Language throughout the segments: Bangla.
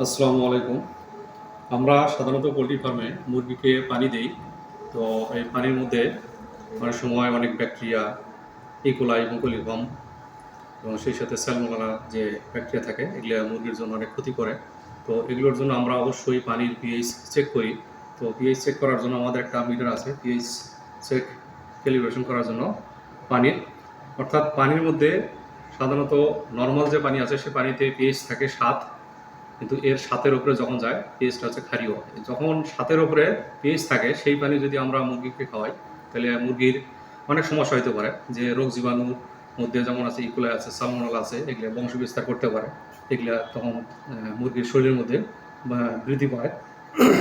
আসসালামু আলাইকুম। আমরা সাধারণত পোল্ট্রি ফার্মে মুরগিকে পানি দেই। তো এই পানির মধ্যে অনেক সময় অনেক ব্যাকটেরিয়া, ইকোলাই, মুকোলিফর্ম এবং সেই সাথে স্যালমোনেলা যে ব্যাকটেরিয়া থাকে এগুলা মুরগির জন্য অনেক ক্ষতি করে। তো এগুলোর জন্য আমরা অবশ্যই পানির পিএইচ চেক করি। তো পিএইচ চেক করার জন্য আমাদের একটা মিটার আছে। পিএইচ চেক ক্যালিব্রেশন করার জন্য পানির, অর্থাৎ পানির মধ্যে সাধারণত নরমাল যে পানি আছে সে পানিতে পিএইচ থাকে 7, কিন্তু এর 7-এর উপরে যখন যায় পিএইচটা হচ্ছে ক্ষারীয়। যখন 7-এর উপরে পিএইচ থাকে সেই পানি যদি আমরা মুরগিকে খাওয়াই তাহলে মুরগির অনেক সমস্যা হতে পারে, যে রোগ জীবাণুর মধ্যে যেমন আছে ইকোলাই আছে, সালমোনেলা আছে, এগুলো বংশ বিস্তার করতে পারে। এগুলা তখন মুরগির শরীরের মধ্যে বৃদ্ধি পায়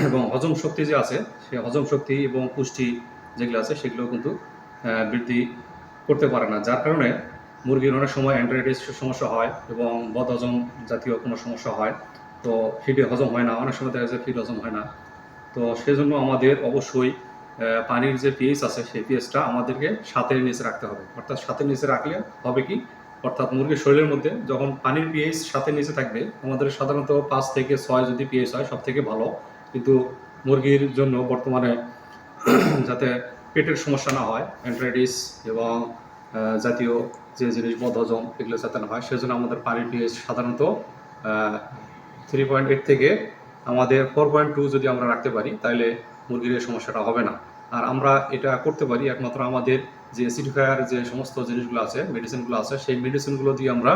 এবং হজম শক্তি যে আছে সে হজম শক্তি এবং পুষ্টি যেগুলো আছে সেগুলো কিন্তু বৃদ্ধি করতে পারে না, যার কারণে মুরগির অনেক সময় অ্যান্টারাইটিসের সমস্যা হয় এবং বদহজম জাতীয় কোনো সমস্যা হয়। তো ফিডে হজম হয় না, অনেক সময় দেখা যায় ফিড হজম হয় না। তো সেজন্য আমাদের অবশ্যই পানির যে পিএইচ আছে সেই পিএইচটা আমাদেরকে 7-এর নিচে রাখতে হবে। অর্থাৎ 7-এর নিচে রাখলে হবে কি, অর্থাৎ মুরগির শরীরের মধ্যে যখন পানির পিএইচ 7-এর নিচে থাকবে, আমাদের সাধারণত 5 থেকে 6 যদি পিএইচ হয় সব থেকে ভালো। কিন্তু মুরগির জন্য বর্তমানে যাতে পেটের সমস্যা না হয়, অ্যান্টারাইটিস এবং জাতীয় যে জিনিস বদহজম এগুলো যাতে না হয়, সেজন্য আমাদের পানির পিএইচ সাধারণত 3.8 থেকে আমাদের 4.2 যদি আমরা রাখতে পারি তাহলে মুরগির এই সমস্যাটা হবে না। আর আমরা এটা করতে পারি একমাত্র আমাদের যে অ্যাসিডিফায়ার যে সমস্ত জিনিসগুলো আছে, মেডিসিনগুলো আছে, সেই মেডিসিনগুলো দিয়ে আমরা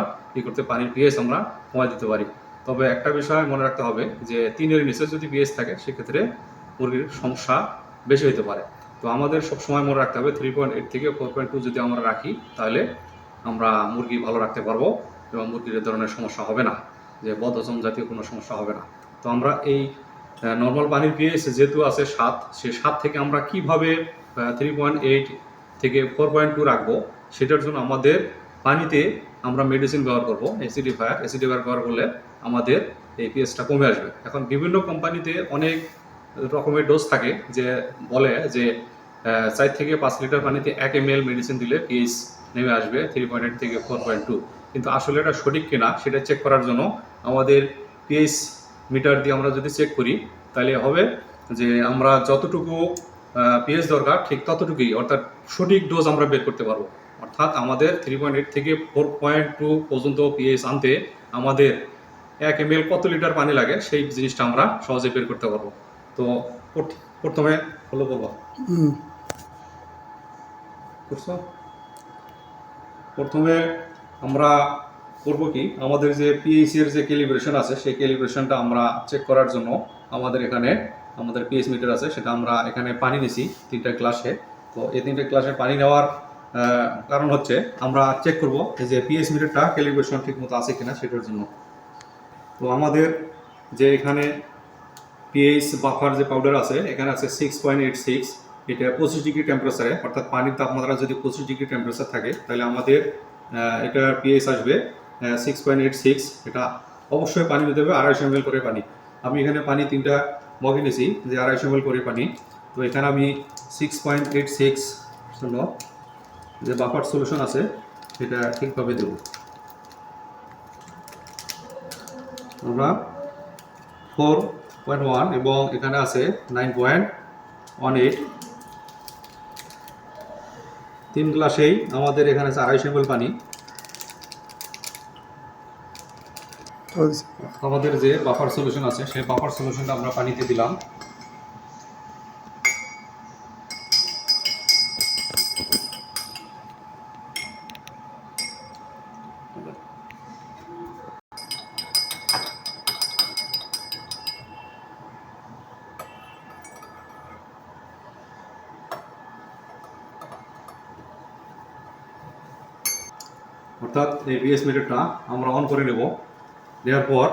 করতে পানির পিএইচ আমরা কমায় দিতে পারি। তবে একটা বিষয় মনে রাখতে হবে যে 3-এর নিচে যদি পিএইচ থাকে সেক্ষেত্রে মুরগির সমস্যা বেশি হতে পারে। তো আমাদের সবসময় মনে রাখতে হবে 3.8 থেকে 4.2 যদি আমরা রাখি তাহলে আমরা মুরগি ভালো রাখতে পারবো এবং মুরগির এ ধরনের সমস্যা হবে না, যে বদহজম জাতীয় কোনো সমস্যা হবে না। তো আমরা এই নর্মাল পানির পিএইচ যেহেতু আছে 7, সেই 7 থেকে আমরা কিভাবে 3.8 থেকে 4.2 রাখবো, সেটার জন্য আমাদের পানিতে আমরা মেডিসিন ব্যবহার করবো, অ্যাসিডিফায়ার ব্যবহার করলে আমাদের এই পিএইচটা কমে আসবে। এখন বিভিন্ন কোম্পানিতে অনেক রকমের ডোজ থাকে, যে বলে যে 4 থেকে 5 লিটার পানিতে 1 ml মেডিসিন দিলে পিএইচ নেমে আসবে 3.8 থেকে 4.2। কিন্তু আসলে এটা সঠিক কিনা সেটা চেক করার জন্য আমাদের পিএইচ মিটার দিয়ে আমরা যদি চেক করি তাহলে হবে যে আমরা যতটুকু পিএইচ দরকার ঠিক ততটুকুই, অর্থাৎ সঠিক ডোজ আমরা বের করতে পারবো। অর্থাৎ আমাদের 3.8 থেকে 4.2 পর্যন্ত পিএইচ আনতে আমাদের 1 ml কত লিটার পানি লাগে সেই জিনিসটা আমরা সহজে বের করতে পারবো। তো প্রথমে ফলো করবো করছো, প্রথমে আমরা করব কি, আমাদের যে পিএইচ এর যে ক্যালিব্রেশন আছে সেই ক্যালিব্রেশনটা আমরা চেক করার জন্য আমাদের এখানে আমাদের পিএইচ মিটার আছে, সেটা আমরা এখানে পানি নিছি 3টা গ্লাসে। তো এই 3টে গ্লাসে পানি নেওয়ার কারণ হচ্ছে আমরা চেক করব যে পিএইচ মিটারটা ক্যালিব্রেশন ঠিকমতো আছে কিনা সেটার জন্য। তো আমাদের যে এখানে পিএইচ বাফার যে পাউডার আছে এখানে আছে 6.86, এটা 25 ডিগ্রি টেম্পারেচারে, অর্থাৎ পানির তাপমাত্রা যদি 25 ডিগ্রি টেম্পারেচার থাকে তাহলে আমাদের এটা পিএইচ আসবে 6.86। এটা অবশ্যই পানি নিতে হবে 250 ml করে পানি। আমি এখানে পানি 3টা মগে নিয়েছি যে 250 ml করে পানি। তো এখানে আমি 6.86 জন্য যে বাফার সলিউশন আছে সেটা ঠিকভাবে দেব। আমরা 4.1 এবং এখানে আছে 9.18, 3 গ্লাসেই আমাদের এখানে আছে 250 ml পানি। আমাদের যে বাফার সলিউশন আছে সেই বাফার সলিউশনটা আমরা পানিতে দিলাম। অর্থাৎ এই পিএইচ মিটারটা আমরা অন করে নেব। দেওয়ার পর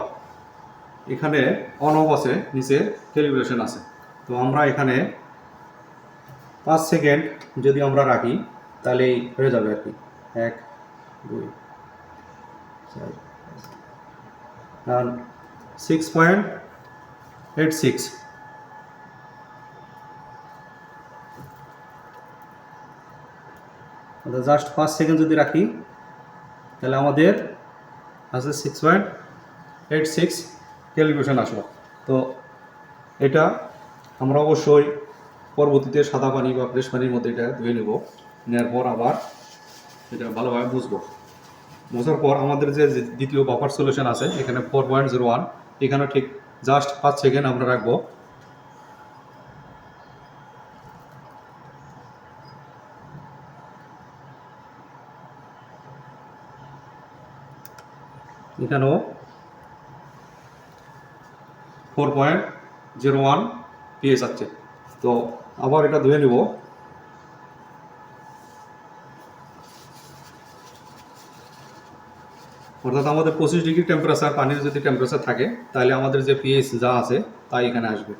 এখানে অন অফ আছে, নিচে ক্যালিব্রেশন আছে। তো আমরা এখানে 5 সেকেন্ড যদি আমরা রাখি তাহলেই হয়ে যাবে আর কি। 1 2 4 আর 6.86, জাস্ট 5 সেকেন্ড যদি রাখি তাহলে আমাদের আছে 6.86 ক্যালিব্রেশন আসলো। তো এটা আমরা অবশ্যই পরবর্তীতে সাদা পানি বা ফ্রেশ পানির মধ্যে এটা ধুয়ে নেব। নেওয়ার পর আবার এটা ভালোভাবে মুছবো। মোছার পর আমাদের যে দ্বিতীয় বাফার সলিউশন আছে এখানে 4.01, এখানে ঠিক জাস্ট 5 সেকেন্ড আমরা রাখবো। এখানেও 4.01 পিএস আছে। তো আবার এটা ধুয়ে নেব। অর্থাৎ আমাদের 25 ডিগ্রি টেম্পারেচার পানির যদি টেম্পারেচার থাকে তাহলে আমাদের যে পিএইচ যা আছে তাই এখানে আসবে।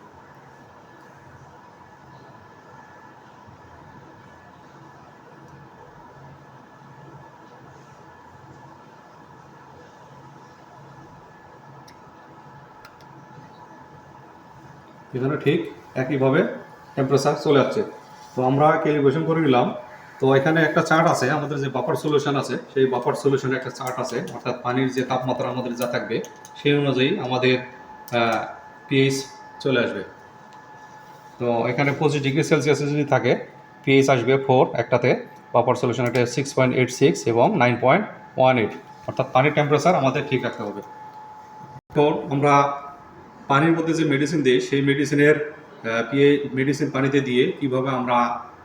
এখানে ঠিক একইভাবে টেম্পারেচার চলে যাচ্ছে। তো আমরা ক্যালিব্রেশন করে নিলাম। তো এখানে একটা চার্ট আছে, আমাদের যে বাফার সলিউশন আছে সেই বাফার সলিউশনে একটা চার্ট আছে, অর্থাৎ পানির যে তাপমাত্রা আমাদের যা থাকবে সেই অনুযায়ী আমাদের পিএইচ চলে আসবে। তো এখানে 25 ডিগ্রি সেলসিয়াসে যদি থাকে পিএইচ আসবে 4 একটাতে, বাফার সলিউশন একটা 6.86 এবং 9.18, অর্থাৎ পানির টেম্পারেচার আমাদের ঠিক রাখতে হবে। তো আমরা পানির মধ্যে যে মেডিসিন দিই সেই মেডিসিনের মেডিসিন পানিতে দিয়ে কিভাবে আমরা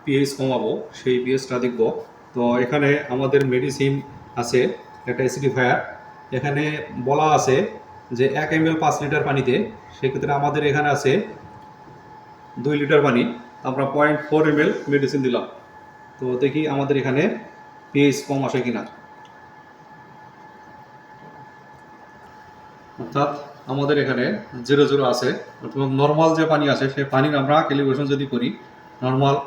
পিএইচ কমাবো সেই পিএইচটা দেখব। তো এখানে আমাদের মেডিসিন আছে একটা অ্যাসিডিফায়ার। এখানে বলা আছে যে 1 ml 5 লিটার পানিতে, সেক্ষেত্রে আমাদের এখানে আছে 2 লিটার পানি, আমরা 0.4 ml মেডিসিন দিলাম। তো দেখি আমাদের এখানে পিএইচ কম আসে কিনা। অর্থাৎ আমাদের এখানে 0 আছে। অর্থাৎ নর্মাল যে পানি আছে সেই পানির আমরা ক্যালিব্রেশন যদি করি নর্মাল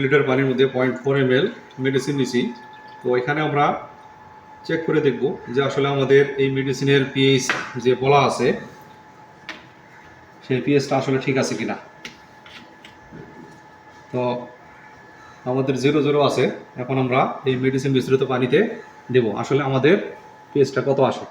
লিটার পানির মধ্যে 0.4 ml মেডিসিন নিছি। তো এখানে আমরা চেক করে দেখব যে আসলে আমাদের এই মেডিসিনের পিএইচ যে বলা আছে সেই পিএইচটা আসলে ঠিক আছে কিনা। তো আমাদের 0 আছে। এখন আমরা এই মেডিসিন মিশ্রিত পানিতে দেব, আসলে আমাদের পিএইচটা কত আসে।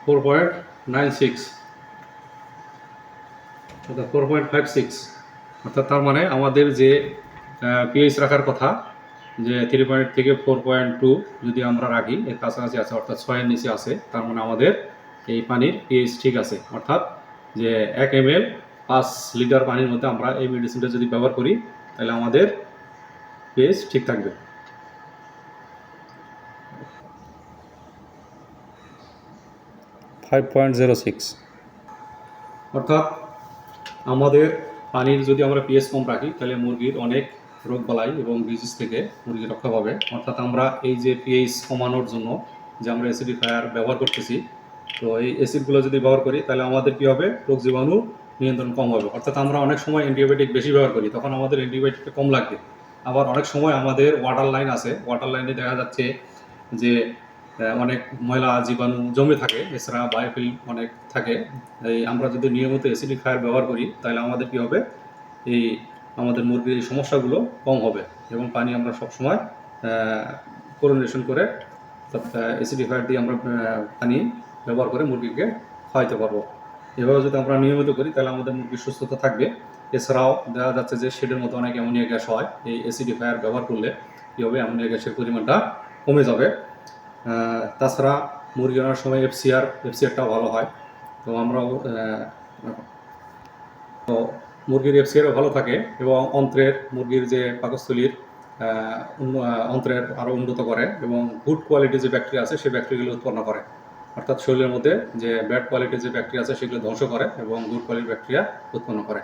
4.96 অর্থাৎ 4.56, অর্থাৎ তার মানে আমাদের যে পিএইচ রাখার কথা যে 3 থেকে 4.2 যদি আমরা রাখি এর কাছাকাছি আছে, অর্থাৎ 6 এর নিচে আছে, তার মানে আমাদের এই পানির পিএইচ ঠিক আছে। অর্থাৎ যে 1 ml 5 লিটার পানির মধ্যে আমরা এই মেডিসিনটা যদি ব্যবহার করি তাহলে আমাদের পিএইচ ঠিক থাকবে। 5.06, অর্থাৎ আমাদের পানির যদি আমরা পিএইচ কম রাখি তাহলে মুরগির অনেক রোগ বালাই এবং ডিজিজ থেকে মুরগি রক্ষা পাবে। অর্থাৎ আমরা এই যে পিএইচ কমানোর জন্য যে আমরা অ্যাসিডিফায়ার ব্যবহার করতেছি, তো এই অ্যাসিডগুলো যদি ব্যবহার করি তাহলে আমাদের কী হবে, রোগ জীবাণু নিয়ন্ত্রণ কম হবে। অর্থাৎ আমরা অনেক সময় অ্যান্টিবায়োটিক বেশি ব্যবহার করি, তখন আমাদের অ্যান্টিবায়োটিকটা কম লাগবে। আবার অনেক সময় আমাদের ওয়াটার লাইন আছে, ওয়াটার লাইনে দেখা যাচ্ছে যে অনেক ময়লা জীবাণু জমে থাকে, এছাড়া বায়োফিল্ম অনেক থাকে। এই আমরা যদি নিয়মিত অ্যাসিডিফায়ার ব্যবহার করি তাহলে আমাদের কী হবে, এই আমাদের মুরগির এই সমস্যাগুলো কম হবে এবং পানি আমরা সবসময় ক্লোরিনেশন করে অ্যাসিডিফায়ার দিয়ে আমরা পানি ব্যবহার করে মুরগিকে খাওয়াইতে পারবো। এভাবে যদি আমরা নিয়মিত করি তাহলে আমাদের মুরগির সুস্থতা থাকবে। এছাড়াও দেখা যাচ্ছে যে শেডের মতো অনেক অ্যামোনিয়া গ্যাস হয়, এই অ্যাসিডিফায়ার ব্যবহার করলে কী হবে, অ্যামোনিয়া গ্যাসের পরিমাণটা কমে যাবে। তাছাড়া মুরগি আনার সময় এফসিআরটাও ভালো হয়। তো আমরাও তো মুরগির এফসিআরও ভালো থাকে এবং অন্ত্রের মুরগির যে পাকস্থলীর অন্ত্রের আরও উন্নত করে এবং গুড কোয়ালিটির যে ব্যাকটেরিয়া আছে সেই ব্যাকটেরিয়াগুলো উৎপন্ন করে। অর্থাৎ শরীরের মধ্যে যে ব্যাড কোয়ালিটির যে ব্যাকটেরিয়া আছে সেগুলো ধ্বংস করে এবং গুড কোয়ালিটির ব্যাকটেরিয়া উৎপন্ন করে।